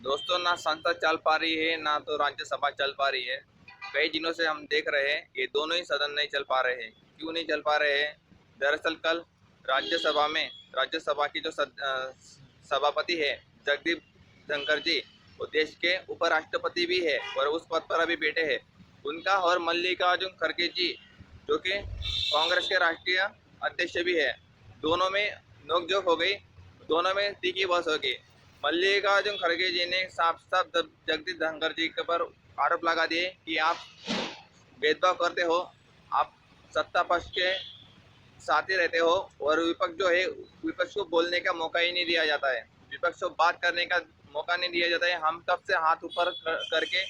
दोस्तों, ना संसद चल पा रही है ना तो राज्यसभा चल पा रही है। कई दिनों से हम देख रहे हैं ये दोनों ही सदन नहीं चल पा रहे हैं। क्यों नहीं चल पा रहे हैं? दरअसल कल राज्यसभा में राज्यसभा की जो सभापति है जगदीप धनखड़ जी, वो देश के उपराष्ट्रपति भी है और उस पद पर अभी बैठे हैं। उनका और मल्लिकार्जुन खड़गे जी, जो कि कांग्रेस के राष्ट्रीय अध्यक्ष भी है, दोनों में नोकझोंक हो गई। दोनों में तीखी बहस हो गई। मल्लिकार्जुन खड़गे जी ने साफ साफ जगदीप धनखड़ जी के पर आरोप लगा दिए कि आप भेदभाव करते हो, आप सत्ता पक्ष के साथ ही रहते हो और विपक्ष जो है, विपक्ष को बोलने का मौका ही नहीं दिया जाता है, विपक्ष को बात करने का मौका नहीं दिया जाता है। हम तब से हाथ ऊपर करके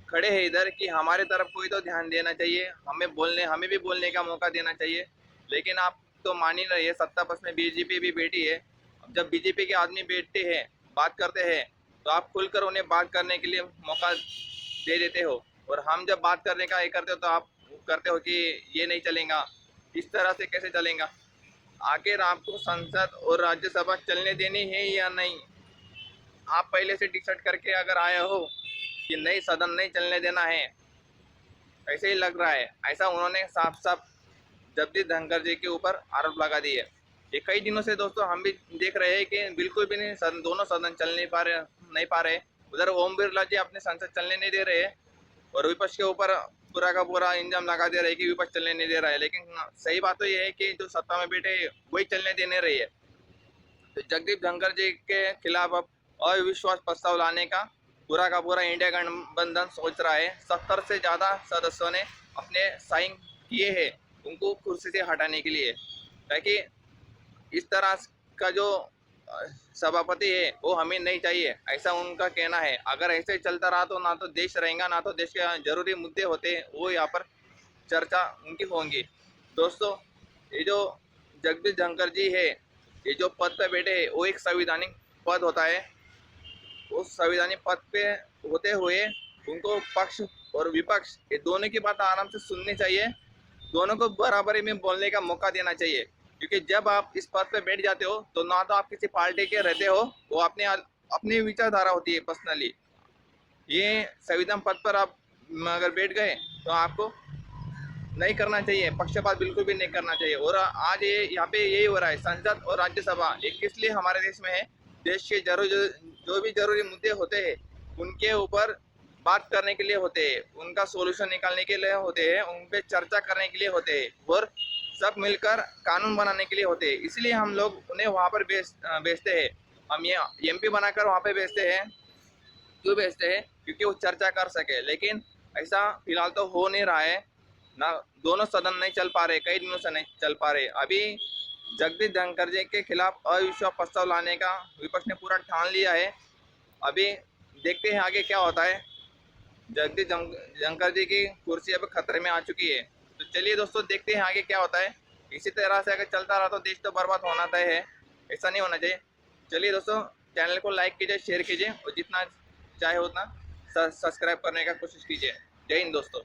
खड़े हैं इधर कि हमारे तरफ कोई तो ध्यान देना चाहिए, हमें भी बोलने का मौका देना चाहिए। लेकिन आप तो मान ही रही है, सत्ता पक्ष में बीजेपी भी बैठी है। अब जब बीजेपी के आदमी बैठते हैं, बात करते हैं, तो आप खुलकर उन्हें बात करने के लिए मौका दे देते हो, और हम जब बात करने का ये करते हो तो आप करते हो कि ये नहीं चलेगा। इस तरह से कैसे चलेगा? आखिर आपको संसद और राज्यसभा चलने देनी है या नहीं? आप पहले से डिसाइड करके अगर आए हो कि नहीं, सदन नहीं चलने देना है, ऐसे ही लग रहा है। ऐसा उन्होंने साफ साफ जगदीप धनखड़ जी के ऊपर आरोप लगा दिए। ये कई दिनों से दोस्तों हम भी देख रहे हैं कि बिल्कुल भी नहीं, दोनों सदन चल नहीं पा रहे। उधर ओम बिरला जी अपने संसद चलने नहीं दे रहे और विपक्ष के ऊपर पूरा का पूरा इंजाम लगा दे रहे कि विपक्ष चलने नहीं दे रहा है। लेकिन सही बात तो ये है कि जो सत्ता में बैठे वही चलने देने रही है। तो जगदीप धनखड़ जी के खिलाफ अब अविश्वास प्रस्ताव लाने का पूरा इंडिया गठबंधन सोच रहा है। 70 से ज़्यादा सदस्यों ने अपने साइन किए हैं उनको कुर्सी से हटाने के लिए, ताकि इस तरह का जो सभापति है वो हमें नहीं चाहिए, ऐसा उनका कहना है। अगर ऐसे चलता रहा तो ना तो देश रहेगा, ना तो देश के जरूरी मुद्दे होते हैं वो यहाँ पर चर्चा उनकी होंगी। दोस्तों, ये जो जगदीप धनखड़ जी है, ये जो पद पे बैठे हैं, वो एक संवैधानिक पद होता है। उस संवैधानिक पद पे होते हुए उनको पक्ष और विपक्ष ये दोनों की बात आराम से सुननी चाहिए, दोनों को बराबरी में बोलने का मौका देना चाहिए। क्योंकि जब आप इस पद पे बैठ जाते हो तो ना तो आप किसी पार्टी के रहते हो, वो अपनी विचारधारा होती है पर्सनली। ये संविधान पद पर आप अगर बैठ गए तो आपको नहीं करना चाहिए, पक्षपात बिल्कुल भी नहीं करना चाहिए। और आज ये यहाँ पे यही हो रहा है। संसद और राज्यसभा ये किस लिए हमारे देश में है? देश के जो भी जरूरी मुद्दे होते हैं उनके ऊपर बात करने के लिए होते हैं, उनका सोल्यूशन निकालने के लिए होते हैं, उन पे चर्चा करने के लिए होते हैं और सब मिलकर कानून बनाने के लिए होते हैं। इसलिए हम लोग उन्हें वहाँ पर भेजते हैं। हम ये एमपी बनाकर वहाँ पे भेजते हैं। क्यों भेजते हैं? क्योंकि वो चर्चा कर सके। लेकिन ऐसा फिलहाल तो हो नहीं रहा है ना, दोनों सदन नहीं चल पा रहे, कई दिनों से नहीं चल पा रहे। अभी जगदीप धनखड़ जी के खिलाफ अविश्वास प्रस्ताव लाने का विपक्ष ने पूरा ठान लिया है। अभी देखते हैं आगे क्या होता है। जगदीप धनखड़ जी की कुर्सी अब खतरे में आ चुकी है। तो चलिए दोस्तों, देखते हैं आगे क्या होता है। इसी तरह से अगर चलता रहा तो देश तो बर्बाद होना तय है, ऐसा नहीं होना चाहिए। चलिए दोस्तों, चैनल को लाइक कीजिए, शेयर कीजिए और जितना चाहे उतना सब्सक्राइब करने का कोशिश कीजिए। जय हिंद दोस्तों।